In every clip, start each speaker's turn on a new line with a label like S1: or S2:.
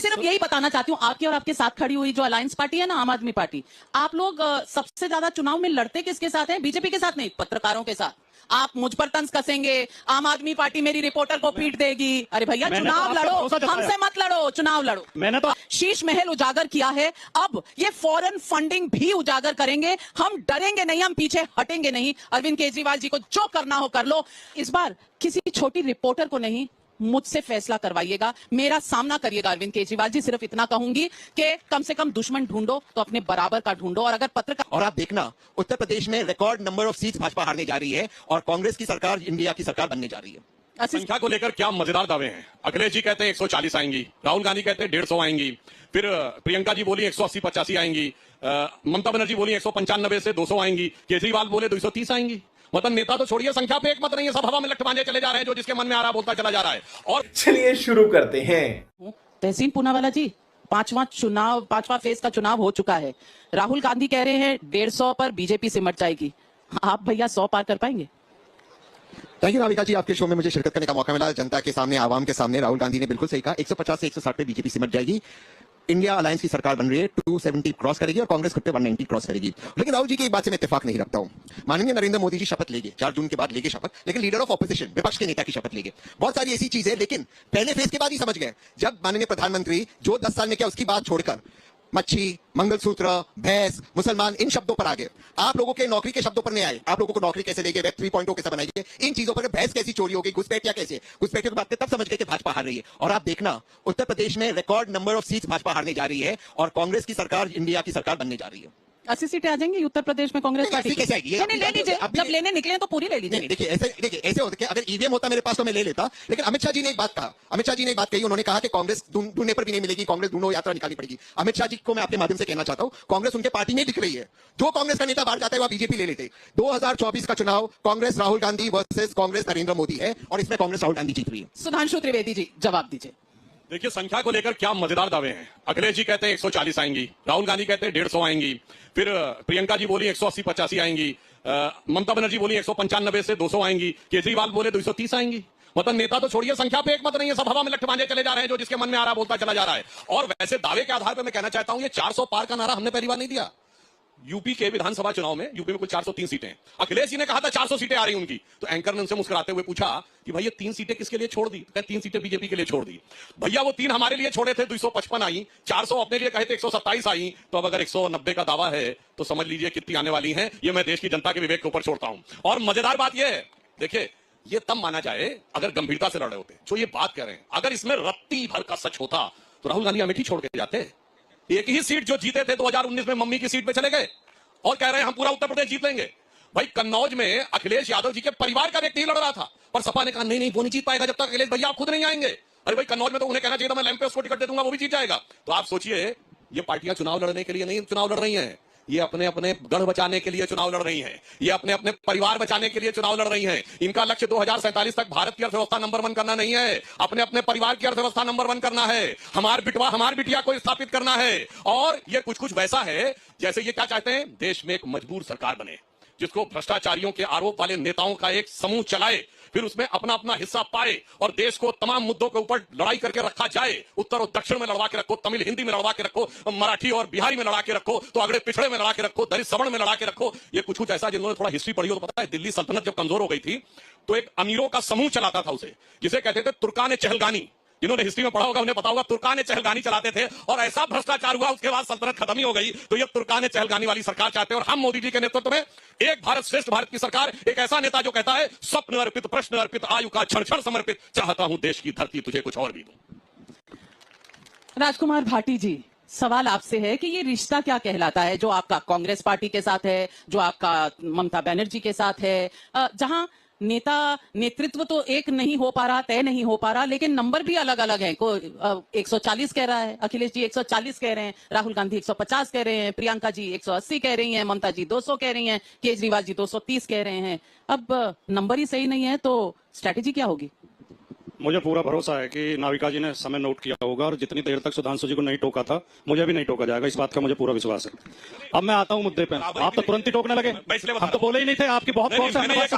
S1: सिर्फ यही बताना चाहती हूँ, आपकी और आपके साथ खड़ी हुई जो अलायंस पार्टी है ना, आम आदमी पार्टी, आप लोग सबसे ज्यादा चुनाव में लड़ते किसके साथ हैं? बीजेपी के साथ नहीं, पत्रकारों के साथ। आप मुझ पर तंज कसेंगे, आम आदमी पार्टी मेरी रिपोर्टर को पीट देगी। अरे भैया चुनाव लड़ो, हमसे मत लड़ो, चुनाव लड़ो। मैंने तो शीश महल उजागर किया है, अब ये फॉरेन फंडिंग भी उजागर करेंगे। हम डरेंगे नहीं, हम पीछे हटेंगे नहीं। अरविंद केजरीवाल जी को जो करना हो कर लो। इस बार किसी छोटी रिपोर्टर को नहीं, मुझसे फैसला करवाइएगा, मेरा सामना करिएगा। अरविंद केजरीवाल जी, सिर्फ इतना कहूंगी कि कम से कम दुश्मन ढूंढो तो अपने बराबर का ढूंढो। और अगर पत्रकार,
S2: और आप देखना उत्तर प्रदेश में record number of seats Bhajpa हारने जा रही है और कांग्रेस की सरकार इंडिया की सरकार बनने जा रही है।
S3: संख्या को लेकर क्या मजेदार दावे हैं। अखिलेश जी कहते हैं 140 आएंगी, राहुल गांधी कहते हैं 150 आएंगी, फिर प्रियंका जी बोली 180-85 आएंगी, ममता बनर्जी बोली 195 से 200 आएंगी, केजरीवाल बोले 230 आएंगी। मतलब नेता तो छोड़िए, संख्या पे एक मत नहीं है, सब हवा में लटमाने चले जा रहे हैं, जो जिसके मन में आ रहा बोलता चला जा रहा है। और
S4: चलिए शुरू करते हैं।
S1: तहसीन पूनावाला जी, पांचवा फेज का चुनाव हो चुका है। राहुल गांधी कह रहे हैं 150 पर बीजेपी सिमट जाएगी। आप भैया 100 पार कर पाएंगे?
S2: थैंक यू राविका जी, आपके शो में मुझे शिरकत करने का मौका मिला। जनता के सामने, आवाम के सामने राहुल गांधी ने बिल्कुल सही कहा, 150 से 160 पे बीजेपी सिमट जाएगी। इंडिया अलायंस की सरकार बन रही है, 270 क्रॉस करेगी और कांग्रेस खुद पे 190 क्रॉस करेगी। लेकिन राहुल जी की एक बात से मैं इत्तेफाक नहीं रखता हूं। माननीय नरेंद्र मोदी जी शपथ लेंगे 4 जून के बाद, लेंगे शपथ, लेकिन लीडर ऑफ ऑपोजिशन, विपक्ष के नेता की शपथ लेंगे। बहुत सारी ऐसी चीजें, लेकिन पहले फेज के बाद ही समझ गए, जब माननीय प्रधानमंत्री जो 10 साल में किया उसकी बात छोड़कर मच्छी, मंगलसूत्र, भैंस, मुसलमान, इन शब्दों पर आ गए। आप लोगों के नौकरी के शब्दों पर नहीं आए। आप लोगों को नौकरी कैसे देंगे, वेब 3.0 कैसे बनाएंगे, इन चीजों पर भैंस कैसी चोरी हो गई, घुसपैठिया कैसे, घुसपैठियों की बात तब समझ गए कि भाजपा हार रही है। और आप देखना उत्तर प्रदेश में record number of seats Bhajpa हारने जा रही है और कांग्रेस की सरकार इंडिया की सरकार बनने जा रही है।
S1: 80 सीटें आ जाएंगी उत्तर प्रदेश में कांग्रेस पार्टी की?
S2: कैसे आएगी?
S1: नहीं, ले लीजिए, जब लेने निकले तो पूरी ले लीजिए।
S2: देखिए ऐसे होता है, अगर ईवीएम होता मेरे पास तो मैं ले लेता। लेकिन अमित शाह जी ने एक बात कहा, अमित शाह जी ने एक बात कही, उन्होंने कहा कि कांग्रेस ढूंढने पर भी नहीं मिलेगी, कांग्रेस ढूंढो यात्रा निकालनी पड़ेगी। अमित शाह जी को मैं अपने माध्यम से कहना चाहता हूं, कांग्रेस उनके पार्टी में दिख रही है। जो कांग्रेस का नेता बाहर जाता है वह बीजेपी ले लेते। 2024 का चुनाव कांग्रेस राहुल गांधी वर्सेस कांग्रेस नरेंद्र मोदी है और इसमें कांग्रेस राहुल गांधी जीत रही है।
S1: सुधांशु त्रिवेदी जी, जवाब दीजिए।
S3: देखिए, संख्या को लेकर क्या मजेदार दावे हैं। अखिलेश जी कहते हैं 140 आएंगी, राहुल गांधी कहते हैं 150 आएंगी, फिर प्रियंका जी बोली 180-85 आएंगी, ममता बनर्जी बोली 195 से 200 आएंगी, केजरीवाल बोले 230 आएंगी। मतलब नेता तो छोड़िए, संख्या पे एक मत नहीं है, सब हवा में लटमाने चले जा रहे हैं, जो जिसके मन में आ रहा बोलता चला जा रहा है। और वैसे दावे के आधार पर मैं कहना चाहता हूं, ये 400 पार का नारा हमने पहली बार नहीं दिया। यूपी के विधानसभा चुनाव में, यूपी में कुल 403 सीटें हैं। अखिलेश जी ने कहा था 400 सीटें आ रही उनकी, तो एंकर ने उनसे मुस्कुराते हुए पूछा कि भैया 3 सीटें किसके लिए छोड़ दी? तो 3 सीटें बीजेपी के लिए छोड़ दी। भैया वो 3 हमारे लिए छोड़े थे, 255 आई, 400 अपने लिए कहे थे, 127 आई। तो अब अगर 190 का दावा है तो समझ लीजिए कितनी आने वाली है। ये मैं देश की जनता के विवेक के ऊपर छोड़ता हूं। और मजेदार बात यह है, देखिए, ये तब माना जाए अगर गंभीरता से लड़ रहे होते। जो ये बात कह रहे हैं, अगर इसमें रत्ती भर का सच होता तो राहुल गांधी अमेठी छोड़ के जाते। एक ही सीट जो जीते थे 2019 में, मम्मी की सीट पे चले गए और कह रहे हैं हम पूरा उत्तर प्रदेश जीत लेंगे। भाई कन्नौज में अखिलेश यादव जी के परिवार का व्यक्ति ही लड़ रहा था, पर सपा ने कहा नहीं नहीं, वो नहीं जीत पाएगा जब तक अखिलेश भैया आप खुद नहीं आएंगे। अरे भाई कन्नौज में तो उन्हें कहना चाहिए था मैं लैंप पे उसको टिकट दे दूंगा, वो भी जीत जाएगा। तो आप सोचिए, ये पार्टियां चुनाव लड़ने के लिए नहीं चुनाव लड़ रही हैं, ये अपने अपने गढ़ बचाने के लिए चुनाव लड़ रही हैं, ये अपने अपने परिवार बचाने के लिए चुनाव लड़ रही हैं। इनका लक्ष्य 2047 तक भारत की अर्थव्यवस्था नंबर 1 करना नहीं है, अपने अपने परिवार की अर्थव्यवस्था नंबर 1 करना है, हमार बिटिया को स्थापित करना है। और ये कुछ वैसा है जैसे ये क्या चाहते हैं, देश में एक मजबूर सरकार बने जिसको भ्रष्टाचारियों के आरोप वाले नेताओं का एक समूह चलाए, फिर उसमें अपना अपना हिस्सा पाए और देश को तमाम मुद्दों के ऊपर लड़ाई करके रखा जाए। उत्तर और दक्षिण में लड़वा के रखो, तमिल हिंदी में लड़वा के रखो, मराठी और बिहारी में लड़ा के रखो, तो अगड़े पिछड़े में लड़ा के रखो, दलित सवर्ण में लड़ा के रखो। ये कुछ ऐसा, जिन्होंने थोड़ा हिस्ट्री पढ़ी हो तो पता है, दिल्ली सल्तनत जब कमजोर हो गई थी तो एक अमीरों का समूह चलाता था उसे, जिसे कहते थे तुर्कान चहलगानी। जिन्होंने हिस्ट्री में पढ़ा होगा उन्हें पता होगा, तुर्कान चहलगानी चलाते थे और ऐसा भ्रष्टाचार हुआ उसके बाद सल्तनत खत्म ही हो गई। तो ये तुर्कान चहलगानी वाली सरकार चाहते हैं और हम मोदी जी के नेतृत्व में एक भारत श्रेष्ठ भारत की सरकार, एक ऐसा नेता जो कहता है स्वप्न अर्पित, प्रश्न अर्पित, आयु का क्षण क्षण समर्पित, चाहता हूं देश की धरती तुझे कुछ और भी दूं।
S1: राजकुमार भाटी जी, सवाल आपसे है कि ये रिश्ता क्या कहलाता है जो आपका कांग्रेस पार्टी के साथ है, जो आपका ममता बनर्जी के साथ है, जहां नेतृत्व तो एक नहीं हो पा रहा, तय नहीं हो पा रहा, लेकिन नंबर भी अलग अलग है। कोई 140 कह रहा है, अखिलेश जी 140 कह रहे हैं, राहुल गांधी 150 कह रहे हैं, प्रियंका जी 180 कह रही हैं, ममता जी 200 कह रही हैं, केजरीवाल जी 230 कह रहे हैं। अब नंबर ही सही नहीं है तो स्ट्रैटेजी क्या होगी?
S5: मुझे पूरा भरोसा है कि नाविका जी ने समय नोट किया होगा और जितनी देर तक सुधांशु जी को नहीं टोका था मुझे भी नहीं टोका जाएगा, इस बात का मुझे पूरा विश्वास है। अब मैं आता हूं मुद्दे पे। आप तो तुरंत ही टोकने लगे, हम तो बोले ही नहीं थे। आपकी बहुत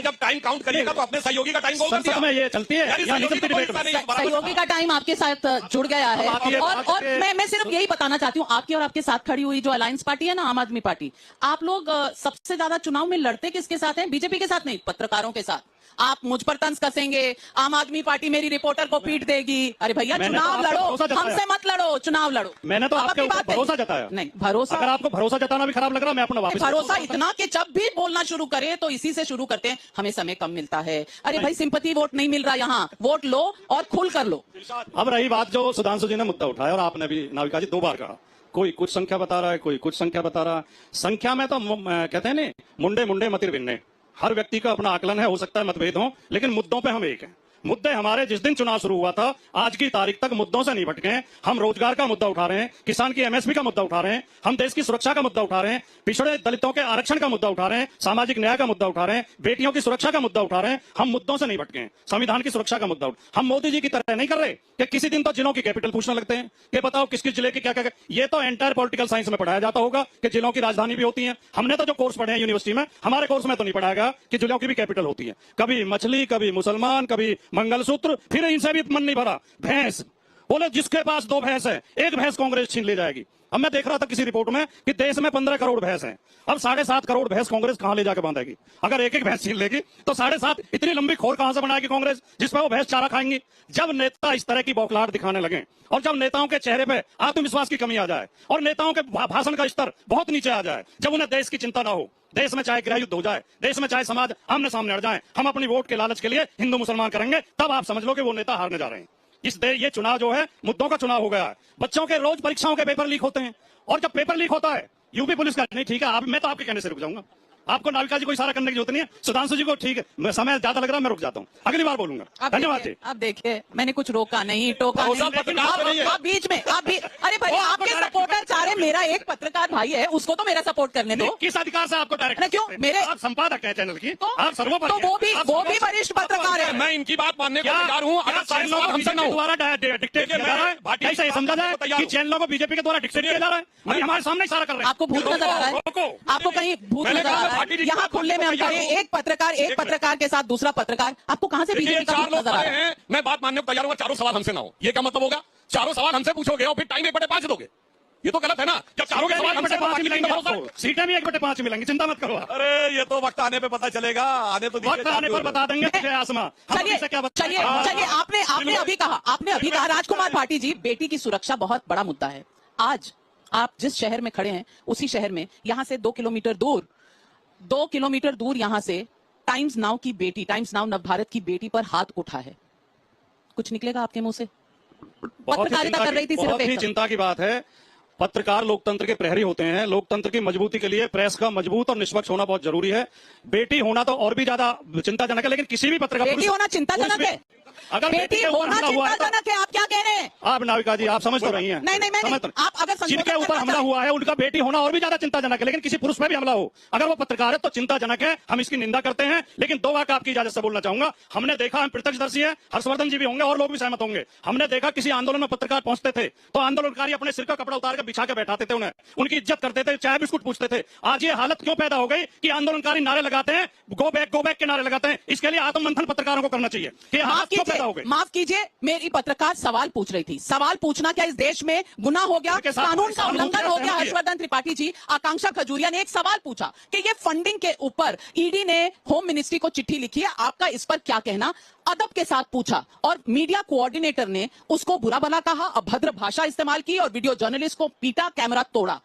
S3: जब टाइम काउंट करिएगा तो अपने सहयोगी का टाइम
S5: संसद में ये चलती है या नहीं चलती डिबेट में?
S1: सहयोगी का टाइम आपके साथ जुड़ गया है। और मैं सिर्फ यही बताना चाहती हूँ, आपकी और आपके साथ खड़ी हुई जो अलायंस पार्टी है ना, आम आदमी पार्टी, आप लोग सबसे ज्यादा चुनाव में लड़ते किसके साथ हैं? बीजेपी के साथ नहीं, पत्रकारों के साथ। आप मुझ पर तंज कसेंगे, आम आदमी पार्टी मेरी रिपोर्टर को पीट देगी। अरे भैया चुनाव लड़ो, हमसे मत लड़ो, चुनाव लड़ो।
S5: मैंने तो आपके ऊपर भरोसा जताया।
S1: नहीं भरोसा,
S5: अगर आपको भरोसा जताना भी खराब लग रहा है मैं अपना वापस
S1: भरोसा इतना कि जब भी बोलना शुरू करें तो इसी से शुरू करते हैं, हमें समय कम मिलता है। अरे भाई सिंपैथी वोट नहीं मिल रहा, यहाँ वोट लो और खुल कर लो।
S5: अब रही बात जो सुधांशु जी ने मुद्दा उठाया और आपने भी नाविका जी 2 बार कहा, कोई कुछ संख्या बता रहा है, कोई कुछ संख्या बता रहा है। संख्या में तो कहते हैं नहीं, मुंडे मुंडे मतिर भिन्ने। हर व्यक्ति का अपना आकलन है, हो सकता है मतभेद हो, लेकिन मुद्दों पे हम एक हैं। मुद्दे हमारे जिस दिन चुनाव शुरू हुआ था आज की तारीख तक मुद्दों से नहीं भटके। हम रोजगार का मुद्दा उठा रहे हैं, किसान की एमएसपी का मुद्दा उठा रहे हैं, हम देश की सुरक्षा का मुद्दा उठा रहे हैं, पिछड़े दलितों के आरक्षण का मुद्दा उठा रहे हैं, सामाजिक न्याय का मुद्दा उठा रहे हैं, बेटियों की सुरक्षा का मुद्दा उठा रहे हैं। हम मुद्दों से नहीं भटके, संविधान की सुरक्षा का मुद्दा हम मोदी जी की तरह नहीं कर रहे कि किसी दिन तो जिलों की कैपिटल पूछने लगते हैं कि बताओ किस किस जिले की क्या क्या। ये तो एंटायर पॉलिटिकल साइंस में पढ़ाया जाता होगा कि जिलों की राजधानी भी होती है। हमने तो जो कोर्स पढ़े हैं यूनिवर्सिटी में, हमारे कोर्स में तो नहीं पढ़ाया गया कि जिलों की भी कैपिटल होती है। कभी मछली, कभी मुसलमान, कभी मंगलसूत्र, फिर इनसे भी मन नहीं भरा। भैंस बोले जिसके पास 2 भैंस है, 1 भैंस कांग्रेस छीन ले जाएगी। अब मैं देख रहा था किसी रिपोर्ट में कि देश में 15 करोड़ भैंस हैं, अब 7.5 करोड़ भैंस कांग्रेस कहां ले जाकर बांधेगी? अगर एक भैंस छीन लेगी तो 7.5 इतनी लंबी खोर कहां से बनाएगी कांग्रेस जिसपे वो भैंस चारा खाएंगी? जब नेता इस तरह की बौखलाहट दिखाने लगे और जब नेताओं के चेहरे पे आत्मविश्वास की कमी आ जाए और नेताओं के भाषण का स्तर बहुत नीचे आ जाए, जब उन्हें देश की चिंता ना हो, देश में चाहे गृह युद्ध हो जाए, देश में चाहे समाज आमने सामने अड़ जाए, हम अपनी वोट के लालच के लिए हिंदू मुसलमान करेंगे, तब आप समझ लो कि वो नेता हारने जा रहे हैं। ये चुनाव जो है मुद्दों का चुनाव हो गया है। बच्चों के रोज परीक्षाओं के पेपर लीक होते हैं और जब पेपर लीक होता है यूपी पुलिस का नहीं ठीक है, मैं तो आपके कहने से रुक जाऊंगा। आपको नाविका जी को इशारा करने की जरूरत नहीं है, सुधांशु जी को ठीक है, समय ज्यादा लग रहा है, मैं रुक जाता हूँ, अगली बार बोलूंगा। धन्यवाद जी।
S1: अब देखिए मैंने कुछ रोका नहीं, टोका नहीं, आप बीच में आप भी, अरे भाई आपके सपोर्टर चाह रहे, मेरा एक पत्रकार भाई है उसको तो मेरा सपोर्ट करने दो।
S5: किस अधिकार से आपको डायरेक्ट?
S1: क्यों? मेरे
S5: आप संपादक हैं चैनल की, आप सर्वोपरि,
S1: तो वो भी वरिष्ठ पत्रकार है।
S3: मैं इनकी बात मानने को तैयार हूँ। अगर चैनलों को
S5: हमसे द्वारा डिक्टेट किया जा रहा है, कैसे ये समझा जाए कि चैनलों को बीजेपी के द्वारा डिक्टेट किया जा रहा है? भाई हमारे सामने इशारा कर रहे हैं।
S1: आपको भूत नजर आ रहा है? आपको कहीं भूत नजर आ रहा है? यहाँ खुले में हम करें, एक पत्रकार के साथ दूसरा पत्रकार, आपको कहां से बीजेपी का भूत नजर आ रहा है?
S3: मैं बात मानने को तैयार हूँ, चारों सवाल हमसे ना हो। ये क्या मतलब होगा? चारों सवाल हमसे पूछोगे और फिर टाइम 1/5 दोगे? ये तो गलत है ना। जब चारों के सवाल हमसे 5 मिलेंगे,
S5: सीटें भी 1/5 मिलेंगी, चिंता मत करो।
S3: अरे ये तो वक्त आने पे पता चलेगा, आने तो
S5: वक्त आने पर बता देंगे।
S1: चलिए आपने अभी कहा राजकुमार भाटी जी, बेटी की सुरक्षा बहुत बड़ा मुद्दा है। आज आप जिस शहर में खड़े हैं उसी शहर में यहां से 2 किलोमीटर दूर यहां से टाइम्स नाउ की बेटी, टाइम्स नाउ नवभारत की बेटी पर हाथ उठा है। कुछ निकलेगा आपके मुंह से? पत्रकारिता कर रही थी, सिर्फ
S5: बहुत ही चिंता की बात है। पत्रकार लोकतंत्र के प्रहरी होते हैं। लोकतंत्र की मजबूती के लिए प्रेस का मजबूत और निष्पक्ष होना बहुत जरूरी है। बेटी होना तो और भी ज्यादा चिंताजनक है, लेकिन किसी भी पत्रकार,
S1: बेटी होना चिंताजनक है,
S5: अगर
S1: बेटी होना चिंताजनक है, आप क्या कह रहे हैं?
S5: आप नाविका जी आप समझ तो रही हैं।
S1: नहीं, आप अगर
S5: जिनके ऊपर हमला हुआ है उनका बेटी होना और भी ज्यादा चिंताजनक है, लेकिन किसी पुरुष पे भी हमला हो, अगर वो पत्रकार है तो चिंताजनक है, हम इसकी निंदा करते हैं। लेकिन 2 वाक्य आपकी इजाजत से बोलना चाहूंगा। हमने देखा, हम प्रत्यक्षदर्शी हैं, हर्षवर्धन जी भी होंगे और लोग भी सहमत होंगे, हमने देखा किसी आंदोलन में पत्रकार पहुंचते थे तो आंदोलनकारी अपने सिर का कपड़ा उतार कर बिछा के बैठाते थे, उन्हें उनकी इज्जत करते थे, चाय बिस्कुट पूछते थे। आज ये हालत क्यों पैदा हो गई कि आंदोलनकारी नारे लगाते हैं, गो बैक के नारे लगाते हैं? इसके लिए आत्ममंथन पत्रकारों को करना चाहिए कि हालत क्यों पैदा हो गई।
S1: माफ कीजिए, मेरी पत्रकार सवाल पूछ रही थी। सवाल पूछना क्या इस देश में गुनाह हो गया, कानून का उल्लंघन हो गया? हर्षवर्धन त्रिपाठी जी, आकांक्षा खजूरिया ने एक सवाल पूछा कि ये फंडिंग के ऊपर ईडी ने होम मिनिस्ट्री को चिट्ठी लिखी है, आपका इस पर क्या कहना? अदब के साथ पूछा और मीडिया कोऑर्डिनेटर ने उसको बुरा भला कहा, अभद्र भाषा इस्तेमाल की और वीडियो जर्नलिस्ट को पीटा, कैमरा तोड़ा।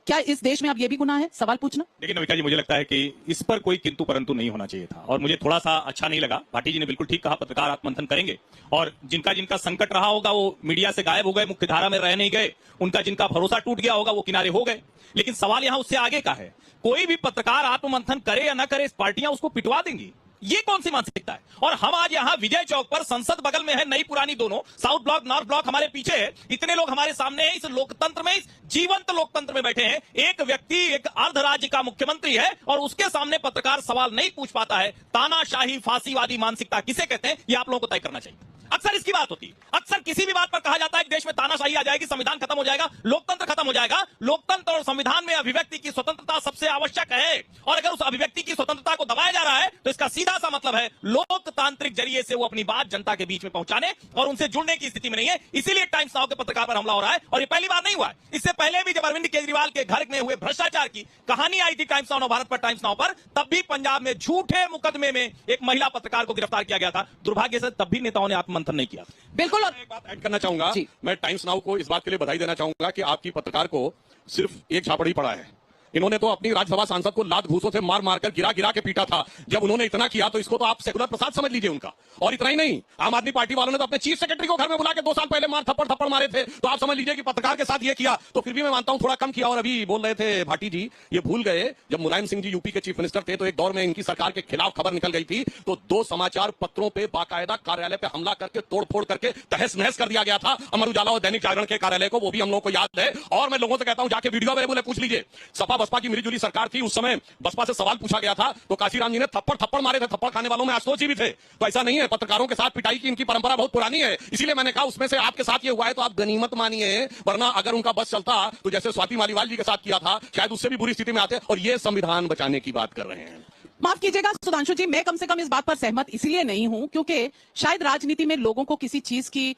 S1: क्या इस देश में अब ये भी गुनाह है सवाल पूछना?
S6: लेकिन नविका जी, मुझे लगता है कि इस पर कोई किंतु परंतु नहीं होना चाहिए था और मुझे थोड़ा सा अच्छा नहीं लगा। भाटी जी ने बिल्कुल ठीक कहा, पत्रकार आत्ममंथन करेंगे और जिनका संकट रहा होगा वो मीडिया से गायब हो गए, मुख्य धारा में रह नहीं गए, जिनका भरोसा टूट गया होगा वो किनारे हो गए। लेकिन सवाल यहां उससे आगे का है, कोई भी पत्रकार आत्ममंथन करे या ना करे, पार्टियां उसको पिटवा देंगी। ये कौन सी मानसिकता है? और हम आज यहाँ विजय चौक पर, संसद बगल में है, नई पुरानी दोनों, साउथ ब्लॉक नॉर्थ ब्लॉक हमारे पीछे है, इतने लोग हमारे सामने हैं, इस लोकतंत्र में, इस जीवंत लोकतंत्र में बैठे हैं। एक व्यक्ति एक अर्ध राज्य का मुख्यमंत्री है और उसके सामने पत्रकार सवाल नहीं पूछ पाता है। तानाशाही फांसीवादी मानसिकता किसे कहते हैं, ये आप लोगों को तय करना चाहिए। अक्सर इसकी बात होती है। अक्सर किसी भी बात पर कहा जाता है कि देश में तानाशाही आ जाएगी, संविधान खत्म हो जाएगा, लोकतंत्र खत्म हो जाएगा। लोकतंत्र और संविधान में अभिव्यक्ति की स्वतंत्रता सबसे आवश्यक है, और अगर उस अभिव्यक्ति की स्वतंत्रता को दबाया जा रहा है तो इसका सीधा सा मतलब है लोकतांत्रिक जरिए से वो अपनी बात जनता के बीच में पहुंचाने और उनसे जुड़ने की स्थिति में नहीं है। इसीलिए टाइम्स नाउ के पत्रकार पर हमला हो रहा है, और ये पहली बार नहीं हुआ है। इससे पहले भी जब अरविंद केजरीवाल के घर में हुए भ्रष्टाचार की कहानी आई थी टाइम्स नाउ भारत पर, टाइम्स नाउ पर, तब भी पंजाब में झूठे मुकदमे में एक महिला पत्रकार को गिरफ्तार किया गया था। दुर्भाग्य से तब भी नेताओं ने आत्ममंथन नहीं किया।
S1: बिल्कुल। और
S3: एक बात ऐड करना चाहूंगा,
S1: जी।
S3: मैं टाइम्स नाउ को इस बात के लिए बधाई देना चाहूंगा कि आपकी पत्रकार को सिर्फ एक झापड़ ही पड़ा है। इन्होंने तो अपनी राज्यसभा सांसद को लात घूसों से मार मारकर गिरा के पीटा था। जब उन्होंने इतना किया तो इसको तो आप सेकुलर प्रसाद समझ लीजिए उनका। और इतना ही नहीं, आम आदमी पार्टी वालों ने तो अपने चीफ सेक्रेटरी को घर में बुला के 2 साल पहले मार थप्पड़ मारे थे। तो आप समझ लीजिए कि पत्रकार के साथ ये किया। तो फिर भी मैं मानता हूं थोड़ा कम किया। और अभी बोल रहे थे भाटी जी, ये भूल गए जब मुलायम सिंह जी यूपी के चीफ मिनिस्टर थे तो एक दौर में इनकी सरकार के खिलाफ खबर निकल गई थी, तो 2 समाचार पत्रों पर बाकायदा कार्यालय पे हमला करके तोड़फोड़ करके तहस नहस कर दिया गया था, अमर उजाला और दैनिक जागरण के कार्यालय को। वो भी हम लोगों को याद है। और मैं लोगों से कहता हूं जाके वीडियो अवेलेबल है, पूछ लीजिए। सपा बसपा की मिलीजुली सरकार थी, उस समय बसपा से सवाल पूछा गया था तो काशीराम जी ने थप्पड़ मारे थे। थप्पड़ खाने वालों में आशुतोष जी भी थे। तो ऐसा नहीं है, पत्रकारों के साथ पिटाई की इनकी परंपरा बहुत पुरानी है। इसीलिए मैंने कहा उसमें से आपके साथ ये हुआ है तो आप गनीमत मानिए, वरना अगर उनका बस चलता तो जैसे स्वाति मालीवाल जी के साथ किया था शायद उससे भी बुरी स्थिति में आते। और ये संविधान बचाने की बात कर रहे हैं।
S1: माफ कीजिएगा सुधांशु जी, मैं कम से कम इस बात पर सहमत इसलिए नहीं हूं क्योंकि शायद राजनीति में लोगों को किसी चीज की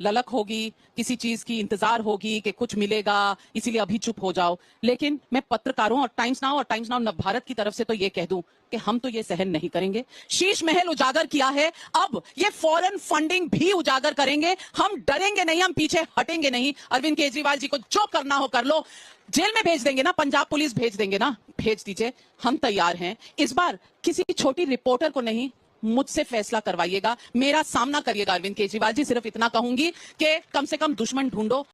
S1: ललक होगी, किसी चीज की इंतजार होगी कि कुछ मिलेगा, इसीलिए अभी चुप हो जाओ। लेकिन मैं पत्रकारों और टाइम्स नाउ नवभारत की तरफ से तो ये कह दूं कि हम तो ये सहन नहीं करेंगे। शीश महल उजागर किया है, अब ये फॉरेन फंडिंग भी उजागर करेंगे। हम डरेंगे नहीं, हम पीछे हटेंगे नहीं। अरविंद केजरीवाल जी को जो करना हो कर लो, जेल में भेज देंगे ना, पंजाब पुलिस भेज देंगे ना, भेज दीजिए, हम तैयार हैं। इस बार किसी छोटी रिपोर्टर को नहीं, मुझसे फैसला करवाइएगा, मेरा सामना करिएगा अरविंद केजरीवाल जी। सिर्फ इतना कहूंगी कि कम से कम दुश्मन ढूंढो।